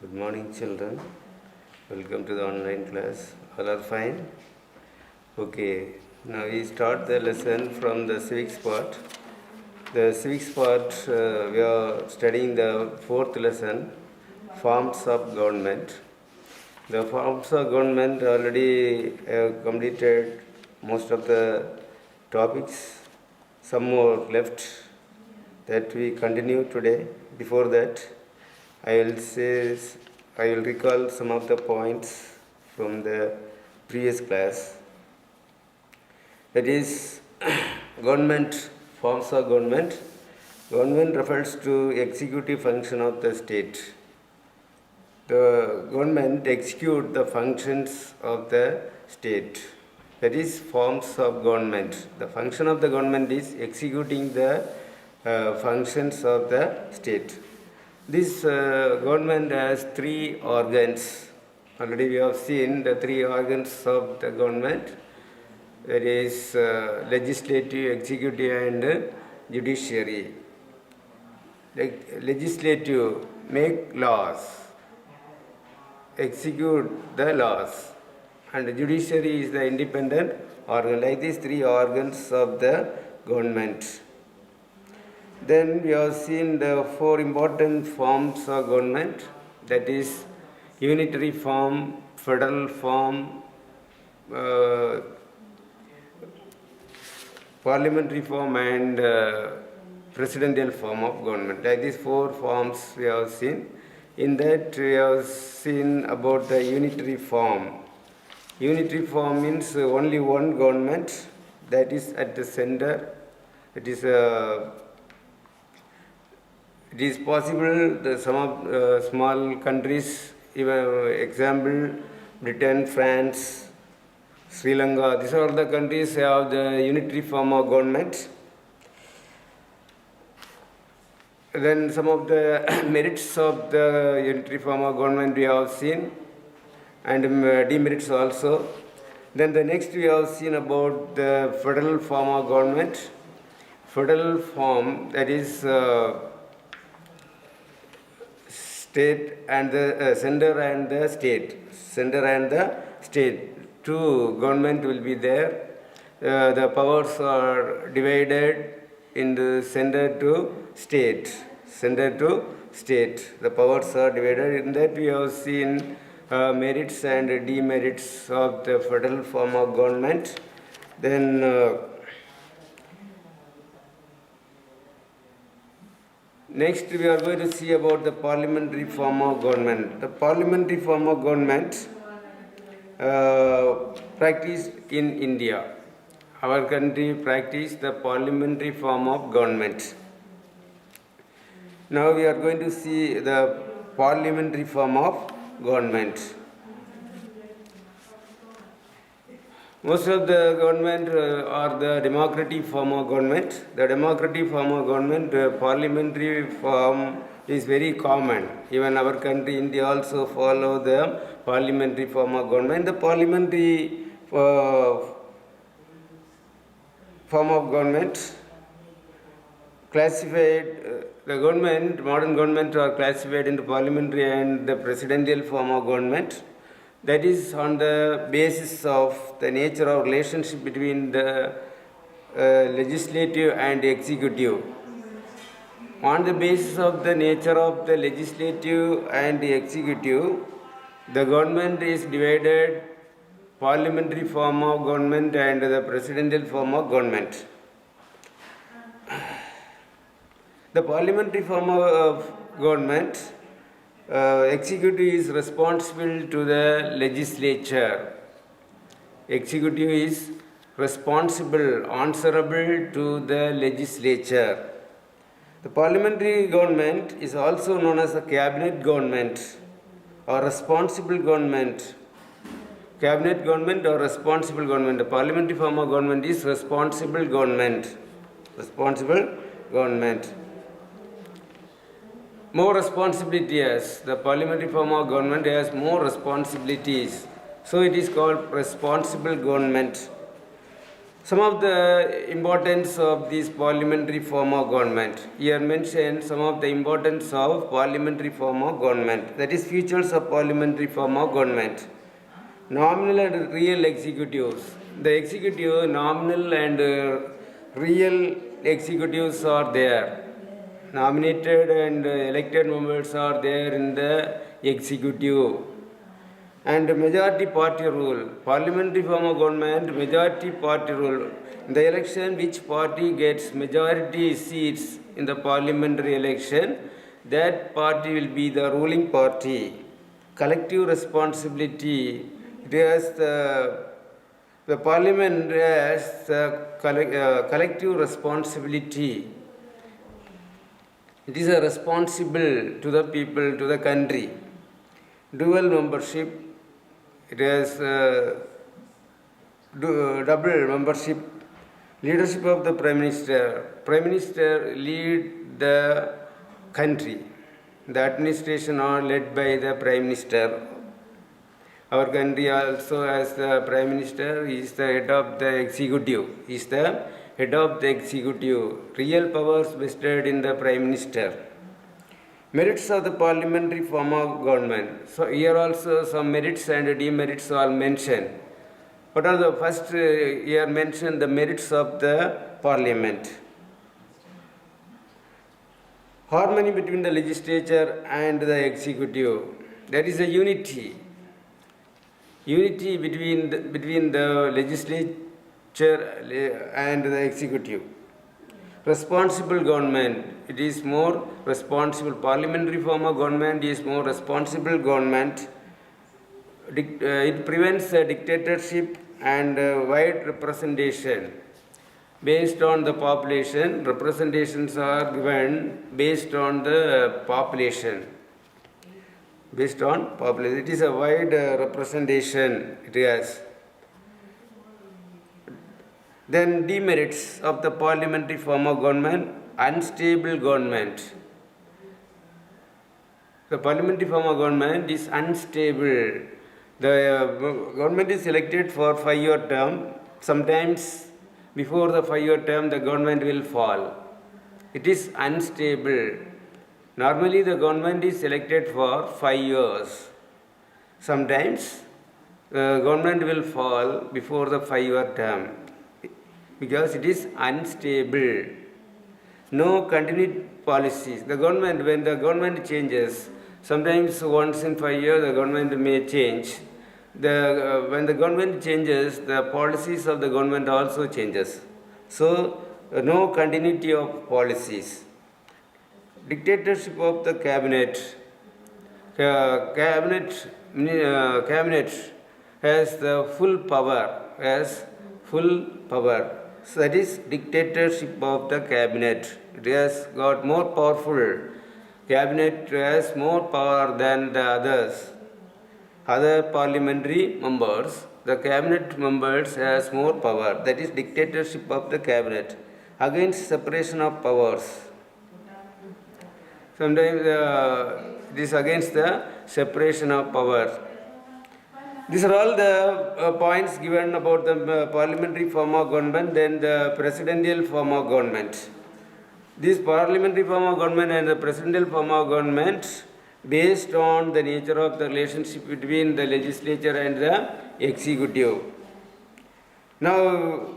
Good morning, children. Welcome to the online class. All are fine? Okay. Now we start the lesson from the civics part. The civics part, we are studying the fourth lesson, forms of government. The forms of government already have completed most of the topics. Some more left that we continue today. Before that, I will recall some of the points from the previous class. That is, government, forms of government. Government refers to executive function of the state. The government execute the functions of the state. That is forms of government. The function of the government is executing the functions of the state. This government has three organs. Already we have seen the three organs of the government. That is legislative, executive and judiciary. Legislative make laws, execute the laws, and the judiciary is the independent organ. Like these three organs of the government. Then we have seen the four important forms of government, that is unitary form, federal form, parliamentary form and presidential form of government. Like these four forms we have seen. In that we have seen about the unitary form. Unitary form means only one government that is at the center. It is possible that some of small countries, even example Britain, France, Sri Lanka, these are the countries have the unitary form of government. Then some of the merits of the unitary form of government we have seen, and demerits also. Then the next we have seen about the federal form of government. Federal form, that is state and the center and the state. Two government will be there. The powers are divided in the center to state. The powers are divided. In that we have seen merits and demerits of the federal form of government. Then next we are going to see about the parliamentary form of government. The parliamentary form of government practiced in India. Our country practiced the parliamentary form of government. Now we are going to see the parliamentary form of government. Most of the government are the democratic form of government. The democratic form of government, parliamentary form is very common. Even our country, India, also follow the parliamentary form of government. The parliamentary form of government classified, the government, modern government are classified into parliamentary and the presidential form of government. That is on the basis of the nature of relationship between the legislative and executive. On the basis of the nature of the legislative and the executive, the government is divided parliamentary form of government and the presidential form of government. The parliamentary form of government, executive is responsible to the legislature. Executive is responsible, answerable to the legislature. The parliamentary government is also known as a cabinet government or responsible government. Cabinet government or responsible government. The parliamentary form of government is responsible government. More responsibilities. The parliamentary form of government has more responsibilities. So it is called responsible government. Some of the importance of this parliamentary form of government. Here mentioned some of the importance of parliamentary form of government. That is features of parliamentary form of government. Nominal and real executives. The executive, nominal and real executives are there. Nominated and elected members are there in the executive. And majority party rule. Parliamentary form of government, majority party rule. In the election, which party gets majority seats in the parliamentary election, that party will be the ruling party. Collective responsibility. It has the parliament has collective responsibility. It is a responsible to the people, to the country. Dual membership. It has double membership. Leadership of the Prime Minister. Prime Minister lead the country. The administration are led by the Prime Minister. Our country also has the Prime Minister. He is the head of the executive. He is the head of the executive. Real powers vested in the Prime Minister. Merits of the parliamentary form of government. So here also some merits and demerits are mentioned. What are the first here mentioned the merits of the parliament? Harmony between the legislature and the executive. There is a unity. Unity between the legislature and the executive. Responsible government. It is more responsible. Parliamentary form of government is more responsible government. It prevents dictatorship and wide representation. Based on the population, representations are given based on the population. Based on population. It is a wide representation it has. Then demerits of the parliamentary form of government, unstable government. The parliamentary form of government is unstable. The government is elected for 5-year term. Sometimes before the 5-year term the government will fall. It is unstable. Normally the government is elected for 5 years. Sometimes the government will fall before the 5-year term, because it is unstable. No continued policies. The government, when the government changes, sometimes once in 5 years the government may change. When the government changes, the policies of the government also changes. So no continuity of policies. Dictatorship of the cabinet. Cabinet has the full power. So that is dictatorship of the cabinet. It has got more powerful. Cabinet has more power than the others. Other parliamentary members, the cabinet members has more power. That is dictatorship of the cabinet. Against separation of powers. Sometimes it is against the separation of powers. These are all the points given about the parliamentary form of government, then the presidential form of government. This parliamentary form of government and the presidential form of government based on the nature of the relationship between the legislature and the executive. Now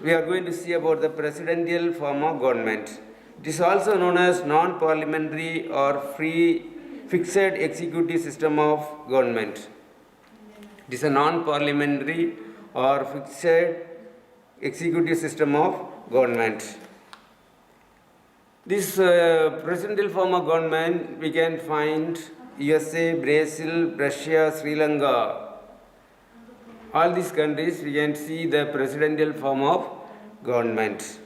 we are going to see about the presidential form of government. It is also known as non-parliamentary or free fixed executive system of government. It is a non-parliamentary or fixed executive system of government. This presidential form of government we can find USA, Brazil, Russia, Sri Lanka. All these countries we can see the presidential form of government.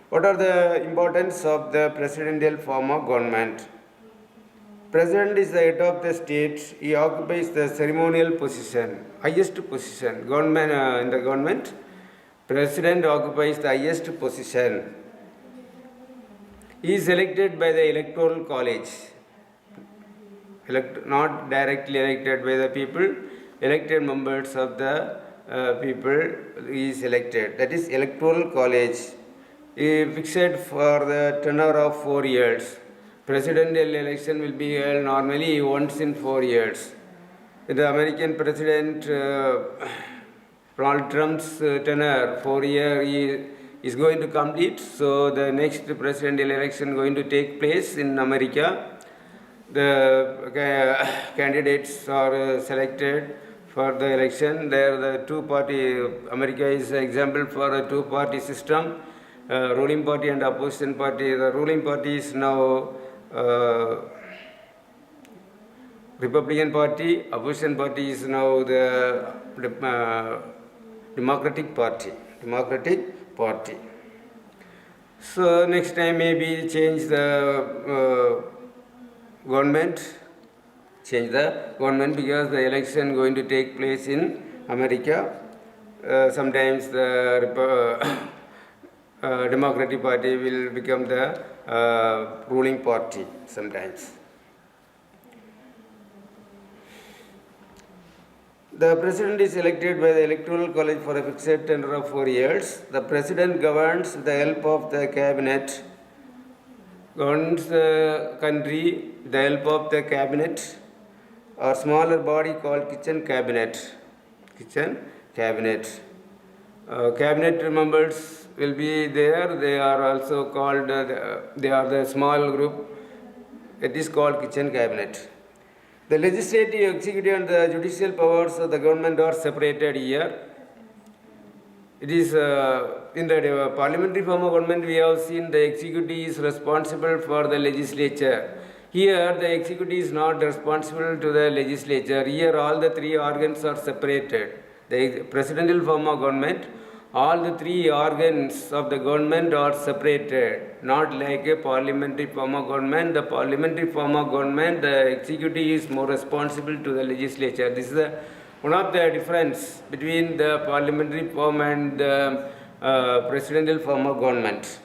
What are the importance of the presidential form of government? President is the head of the state. He occupies the ceremonial position, highest position. Government in the government, president occupies the highest position. He is elected by the electoral college. Not directly elected by the people. Elected members of the people is elected. That is electoral college fixed for the tenure of 4 years. Presidential election will be held normally once in 4 years. The American President Donald Trump's tenure 4 year is going to complete, so the next presidential election going to take place in America. The candidates are selected for the election. There the two-party, America is an example for a two-party system, ruling party and opposition party. The ruling party is now Republican Party, opposition party is now the Democratic Party. So next time maybe change the government because the election going to take place in America. Sometimes the Democratic Party will become the ruling party sometimes. The president is elected by the electoral college for a fixed tenure of 4 years. The president governs with the help of the cabinet, governs the country with the help of the cabinet or smaller body called kitchen cabinet. Cabinet members will be there. They are also called, they are the small group. It is called kitchen cabinet. The legislative, executive and the judicial powers of the government are separated here. It is in the parliamentary form of government we have seen the executive is responsible for the legislature. Here the executive is not responsible to the legislature. Here all the three organs are separated. The presidential form of government, all the three organs of the government are separated, not like a parliamentary form of government. The parliamentary form of government, the executive is more responsible to the legislature. This is one of the difference between the parliamentary form and the presidential form of government.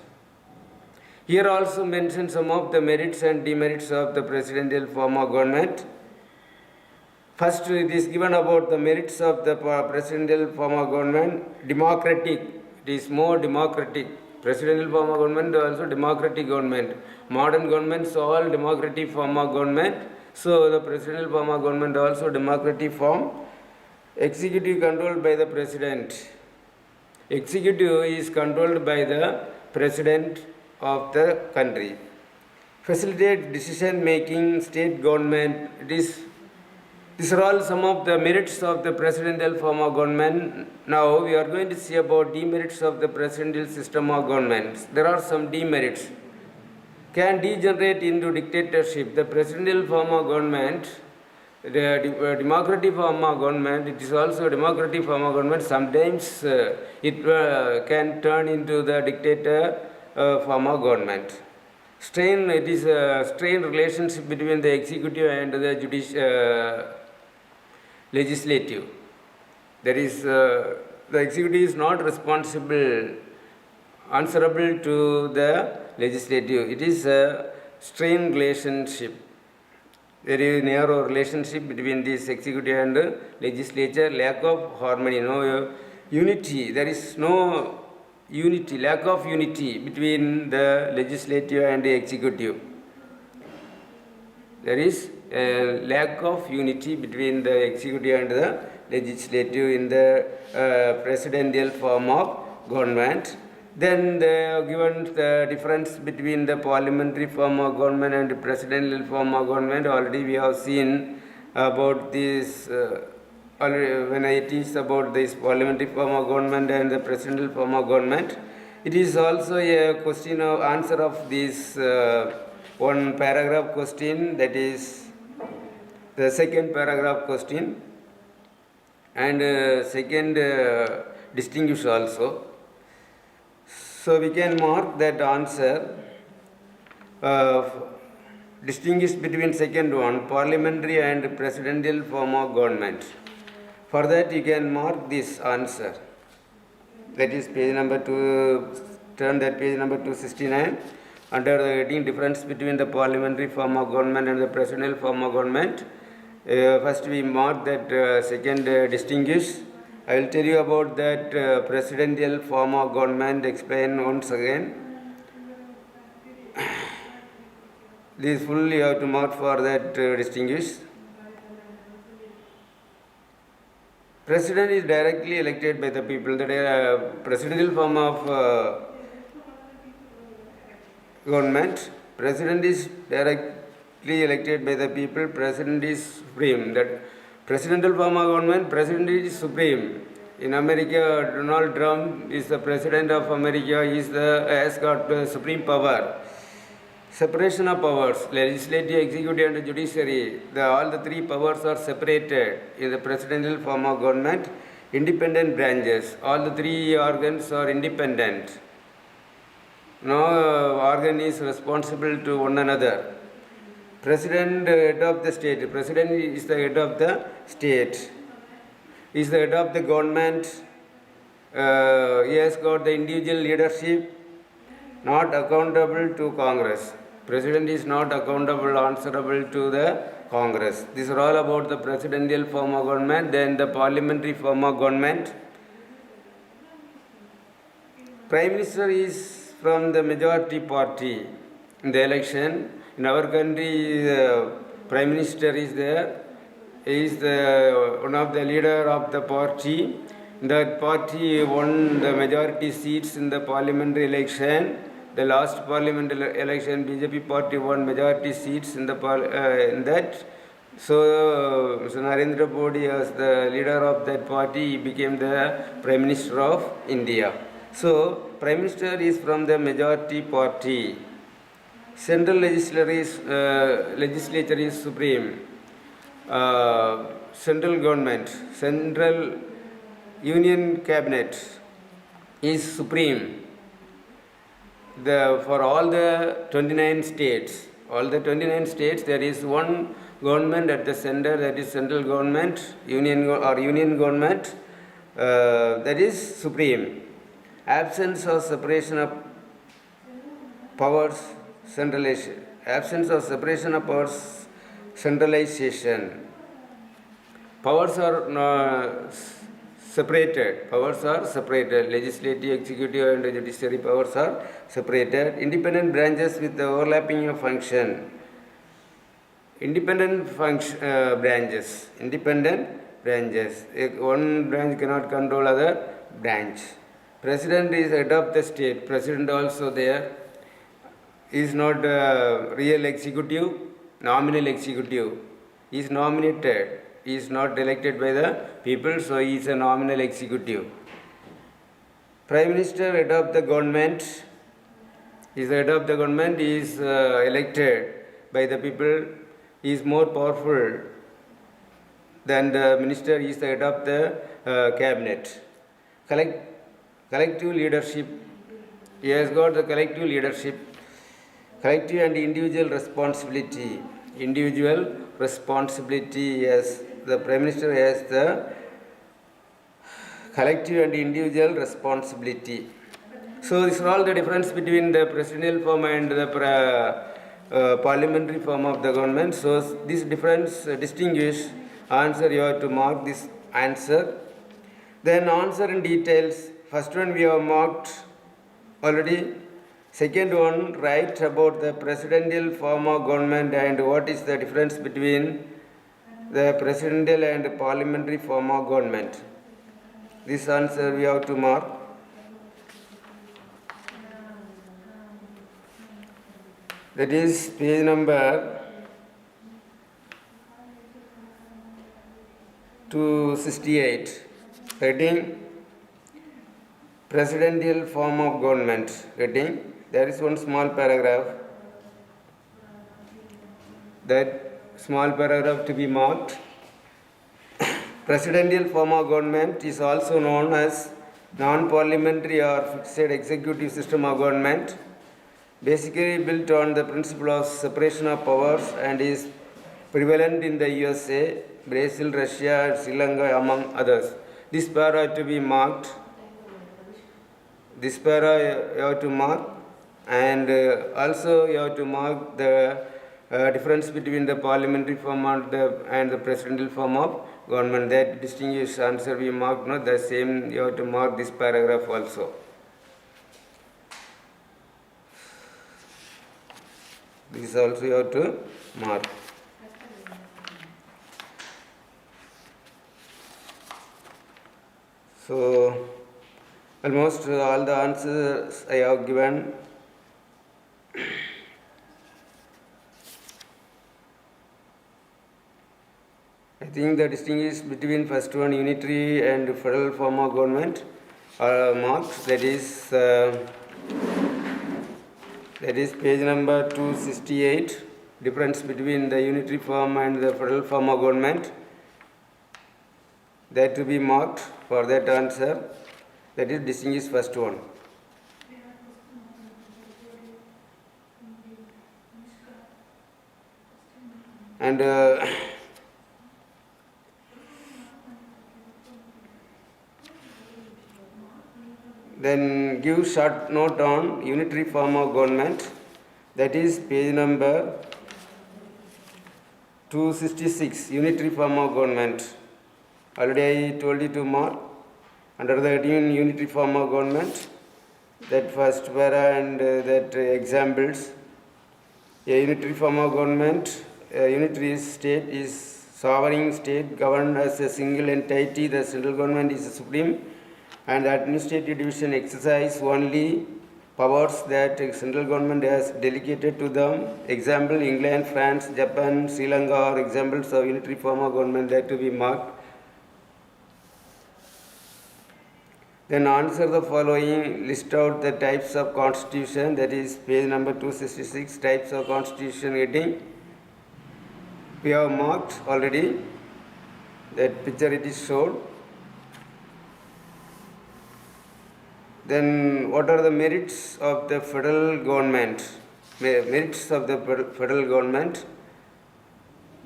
Here also mention some of the merits and demerits of the presidential form of government. First, it is given about the merits of the presidential form of government. Democratic, it is more democratic. Presidential form of government also democratic government. Modern governments all democratic form of government. So the presidential form of government also democratic form. Executive controlled by the president. Executive is controlled by the president of the country. Facilitate decision making, state government. These are all some of the merits of the presidential form of government. Now we are going to see about demerits of the presidential system of government. There are some demerits. Can degenerate into dictatorship. The presidential form of government, the democratic form of government, it is also a democratic form of government. Sometimes it can turn into the dictator form of government. It is a strained relationship between the executive and the legislative. There is the executive is not answerable to the legislative. It is a strained relationship. Very narrow relationship between this executive and legislature. Lack of harmony, no unity. There is no unity, lack of unity between the legislative and the executive. There is a lack of unity between the executive and the legislative in the presidential form of government. Then they have given the difference between the parliamentary form of government and the presidential form of government. Already we have seen about this when I teach about this parliamentary form of government and the presidential form of government. It is also a question of answer of this one paragraph question, that is the second paragraph question, and second distinguish also. So we can mark that answer. Distinguish between second one, parliamentary and presidential form of government. For that you can mark this answer. That is page number 2, turn that page number 269. Under the heading difference between the parliamentary form of government and the presidential form of government. First we mark that second distinguish, I will tell you about that presidential form of government, explain once again. This full you have to mark for that distinguished. President is directly elected by the people. The presidential form of government. President is directly elected by the people. President is supreme. That presidential form of government. President is supreme. In America, Donald Trump is the president of America. He has got supreme power. Separation of powers, legislative, executive and judiciary, all the three powers are separated in the presidential form of government. Independent branches, all the three organs are independent. No organ is responsible to one another. President, head of the state, president is the head of the state, is the head of the government. He has got the individual leadership, not accountable to Congress. President is not accountable, answerable to the Congress. These are all about the presidential form of government. Then the parliamentary form of government. Prime Minister is from the majority party in the election. In our country, the Prime Minister is there. He is one of the leader of the party. That party won the majority seats in the parliamentary election. The last parliamentary election, BJP party won majority seats in that. So, Mr. Narendra Modi, as the leader of that party, he became the Prime Minister of India. So, Prime Minister is from the majority party. Central legislature is supreme. Central government, central union cabinet is supreme. For all the 29 states, there is one government at the center, that is central government, union government, that is supreme. Absence of separation of powers, centralization. Absence of separation of powers, centralization. Powers are separated. Legislative, executive and judiciary powers are separated. Independent branches with the overlapping of function. Independent branches. One branch cannot control other branch. President is head of the state. President also there. He is not real executive, nominal executive. He is nominated. He is not elected by the people, so he is a nominal executive. Prime Minister, head of the government, is the head of the government. He is elected by the people. He is more powerful than the minister. He is the head of the cabinet. Collective leadership. He has got the collective leadership. Collective and individual responsibility. Yes. The Prime Minister has the collective and individual responsibility. So, this is all the difference between the presidential form and the parliamentary form of the government. So, this difference distinguish answer. You have to mark this answer. Then answer in details. First one we have marked already. Second one, write about the presidential form of government and what is the difference between the presidential and parliamentary form of government. This answer we have to mark. That is page number 268. Heading Presidential form of government. Heading. There is one small paragraph. That small paragraph to be marked. Presidential form of government is also known as non-parliamentary or fixed executive system of government, basically built on the principle of separation of powers and is prevalent in the USA, Brazil, Russia, and Sri Lanka, among others. This para to be marked. This para you have to mark, and also you have to mark the difference between the parliamentary form and the presidential form of government. That distinguished answer we marked. No, the same you have to mark this paragraph also. This also you have to mark. So almost all the answers I have given. I think the distinguish between first one unitary and federal form of government are marked. That is page number 268. Difference between the unitary form and the federal form of government. That to be marked for that answer. That is distinguish first one. And then give short note on unitary form of government. That is page number 266, unitary form of government. Already I told you to mark under the unitary form of government, that first para and that examples. A unitary form of government, a unitary state is sovereign state governed as a single entity. The central government is supreme, and the administrative division exercise only powers that central government has delegated to them. Example: England, France, Japan, Sri Lanka are examples of unitary form of government that to be marked. Then answer the following, list out the types of constitution. That is page number 266, types of constitution heading. We have marked already. That picture it is shown. Then what are the merits of the federal government? Merits of the federal government.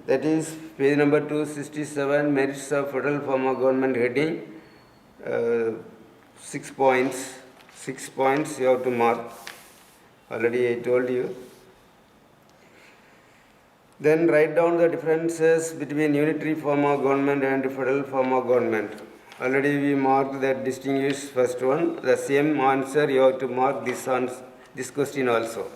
That is page number 267, merits of federal form of government heading. 6 points. 6 points you have to mark. Already I told you. Then write down the differences between unitary form of government and federal form of government. Already we marked that distinguished first one. The same answer you have to mark this question also.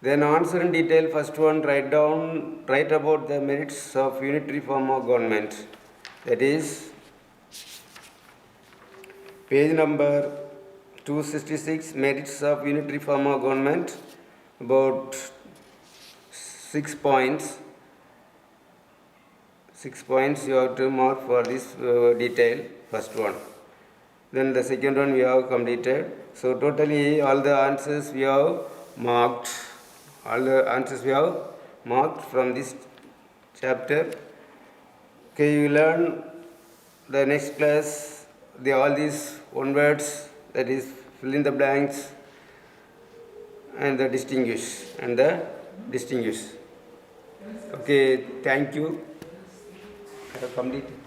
Then answer in detail. First one, write about the merits of unitary form of government. That is page number 266, merits of unitary form of government. About 6 points. 6 points you have to mark for this detail, first one. Then the second one we have completed. So totally all the answers we have marked. All the answers we have marked from this chapter. Okay, you learn the next class, all these one words, that is fill in the blanks and the distinguish Okay, thank you. I have completed.